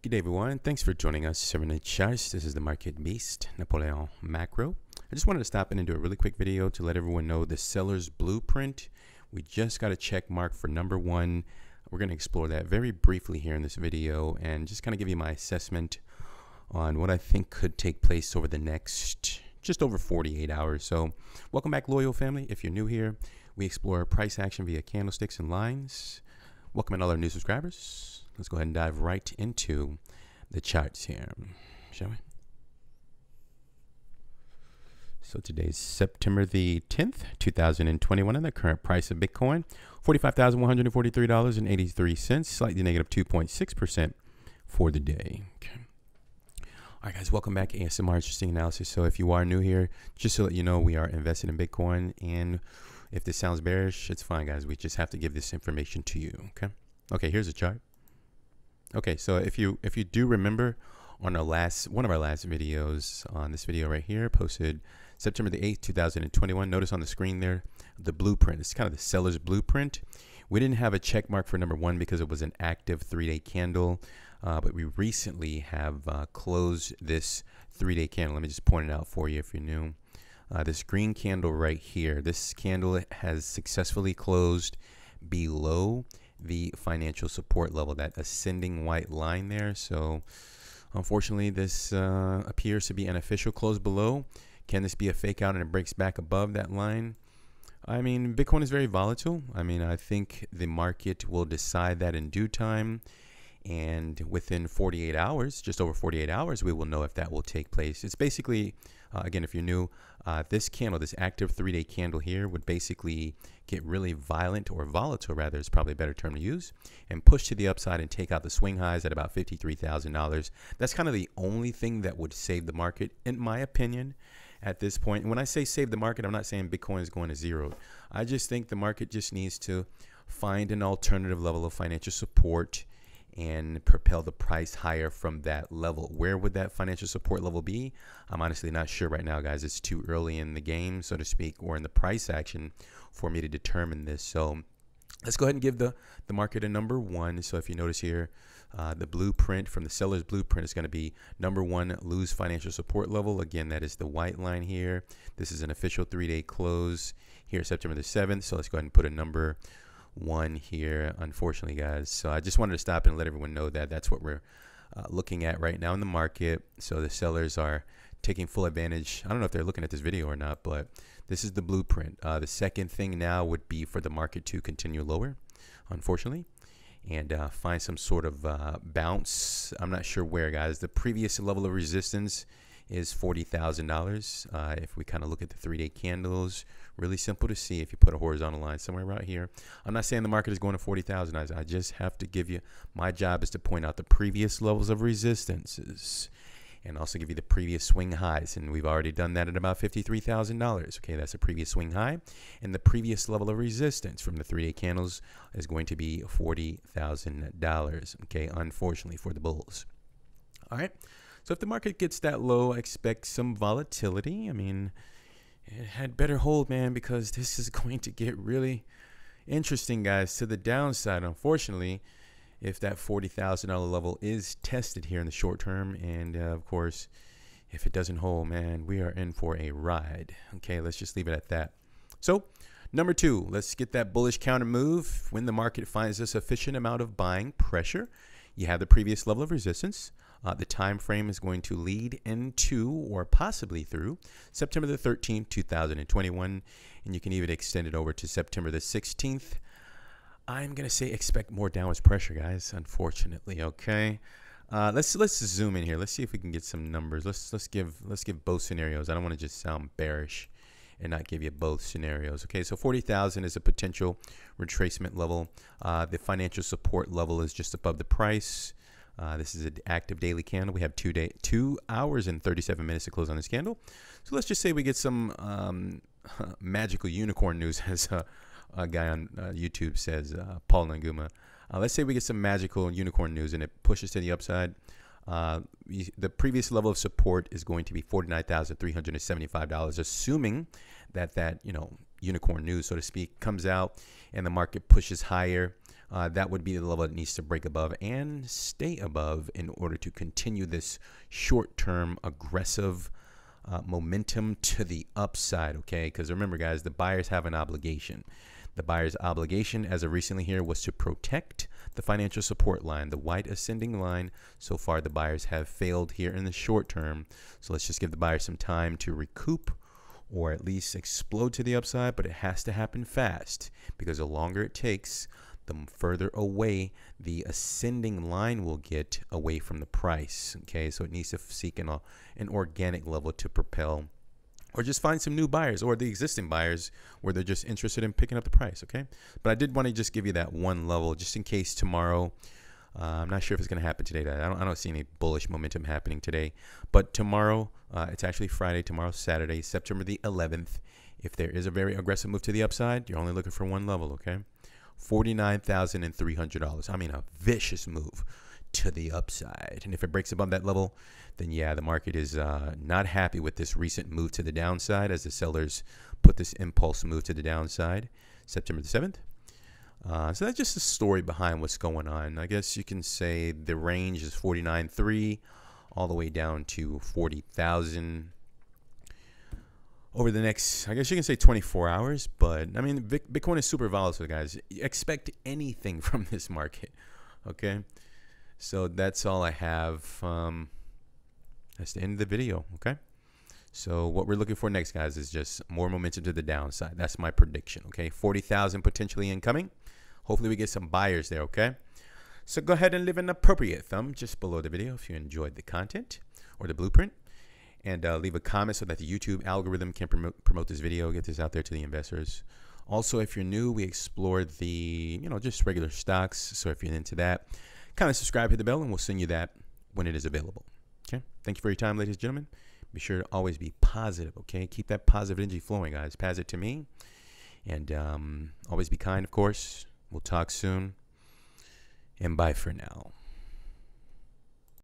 Good day, everyone. Thanks for joining us. 7 charts. This is the Market Beast, Napoleon Macro. I just wanted to stop in and do a really quick video to let everyone know the seller's blueprint. We just got a check mark for number one. We're going to explore that very briefly here in this video and just kind of give you my assessment on what I think could take place over the next just over 48 hours. So welcome back, loyal family. If you're new here, we explore price action via candlesticks and lines. Welcome in all our new subscribers. Let's go ahead and dive right into the charts here, shall we? So today's September the 10th, 2021, and the current price of Bitcoin, $45,143.83, slightly negative 2.6% for the day. Okay. All right, guys, welcome back. ASMR Interesting Analysis. So if you are new here, just to let you know, we are invested in Bitcoin, and if this sounds bearish, it's fine, guys. We just have to give this information to you, okay? Okay, here's a chart. Okay, so if you do remember on one of our last videos, on this video right here, posted September the 8th, 2021, notice on the screen there, the blueprint. It's kind of the seller's blueprint. We didn't have a check mark for number one because it was an active 3-day candle, but we recently have closed this 3-day candle. Let me just point it out for you if you're new. This green candle right here, this candle has successfully closed below the financial support level, that ascending white line there. So unfortunately, this appears to be an official close below. Can this be a fake out and it breaks back above that line? I mean, Bitcoin is very volatile. I mean, I think the market will decide that in due time. And within 48 hours, just over 48 hours, we will know if that will take place. It's basically, again, if you're new, this candle, this active 3-day candle here would basically get really violent, or volatile rather is probably a better term to use, and push to the upside and take out the swing highs at about $53,000. That's kind of the only thing that would save the market, in my opinion, at this point. And when I say save the market, I'm not saying Bitcoin is going to zero. I just think the market just needs to find an alternative level of financial support and propel the price higher from that level. Where would that financial support level be? I'm honestly not sure right now, guys. It's too early in the game, so to speak, or in the price action for me to determine this. So let's go ahead and give the market a number one. So if you notice here, the blueprint from the seller's blueprint is going to be number one, lose financial support level. Again, that is the white line here. This is an official 3-day close here, September the 7th. So let's go ahead and put a number one here, unfortunately, guys. So I just wanted to stop and let everyone know that that's what we're looking at right now in the market. So the sellers are taking full advantage. I don't know if they're looking at this video or not, but this is the blueprint. The second thing now would be for the market to continue lower, unfortunately, and find some sort of bounce. I'm not sure where, guys. The previous level of resistance is $40,000. If we kind of look at the 3-day candles, really simple to see if you put a horizontal line somewhere right here. I'm not saying the market is going to 40,000. I just have to give you, my job is to point out the previous levels of resistances and also give you the previous swing highs. And we've already done that at about $53,000. Okay, that's a previous swing high. And the previous level of resistance from the 3-day candles is going to be $40,000. Okay, unfortunately for the bulls. All right. So if the market gets that low, I expect some volatility. I mean, it had better hold, man, because this is going to get really interesting, guys, to the downside, unfortunately, if that $40,000 level is tested here in the short term. And, of course, if it doesn't hold, man, we are in for a ride. Okay, let's just leave it at that. So number two, let's get that bullish counter move. When the market finds a sufficient amount of buying pressure, you have the previous level of resistance. The time frame is going to lead into, or possibly through, September the 13th, 2021, and you can even extend it over to September the 16th. I'm gonna say expect more downwards pressure, guys. Unfortunately, okay. Let's zoom in here. Let's see if we can get some numbers. Let's give both scenarios. I don't want to just sound bearish and not give you both scenarios. Okay, so 40,000 is a potential retracement level. The financial support level is just above the price. This is an active daily candle. We have 2 hours and 37 minutes to close on this candle. So let's just say we get some magical unicorn news, as a guy on YouTube says, Paul Nanguma. Let's say we get some magical unicorn news and it pushes to the upside. The previous level of support is going to be $49,375, assuming that unicorn news, so to speak, comes out and the market pushes higher. that would be the level it needs to break above and stay above in order to continue this short-term aggressive momentum to the upside, okay? Because remember, guys, the buyers have an obligation. The buyer's obligation as of recently here was to protect the financial support line, the white ascending line. So far, the buyers have failed here in the short term. So let's just give the buyers some time to recoup or at least explode to the upside, but it has to happen fast because the longer it takes, the further away the ascending line will get away from the price. Okay, so it needs to seek an organic level to propel, or just find some new buyers or the existing buyers where they're just interested in picking up the price. Okay, but I did want to just give you that one level just in case tomorrow. I'm not sure if it's going to happen today. I don't see any bullish momentum happening today, but tomorrow, it's actually Friday. Tomorrow's Saturday, September the 11th. If there is a very aggressive move to the upside, you're only looking for one level. Okay. $49,300. I mean, a vicious move to the upside. And if it breaks above that level, then yeah, the market is not happy with this recent move to the downside as the sellers put this impulse move to the downside September the 7th. So that's just the story behind what's going on. I guess you can say the range is 49.3 all the way down to 40,000. Over the next, I guess you can say 24 hours, but I mean, Bitcoin is super volatile, guys. Expect anything from this market, okay? So that's all I have. That's the end of the video, okay? So what we're looking for next, guys, is just more momentum to the downside. That's my prediction, okay? 40,000 potentially incoming. Hopefully we get some buyers there, okay? So go ahead and leave an appropriate thumb just below the video if you enjoyed the content or the blueprint. And leave a comment so that the YouTube algorithm can promote this video, get this out there to the investors. Also, if you're new, we explored the, just regular stocks. So if you're into that, kind of subscribe, hit the bell, and we'll send you that when it is available. Okay. Thank you for your time, ladies and gentlemen. Be sure to always be positive, okay? Keep that positive energy flowing, guys. Pass it to me. And always be kind, of course. We'll talk soon. And bye for now.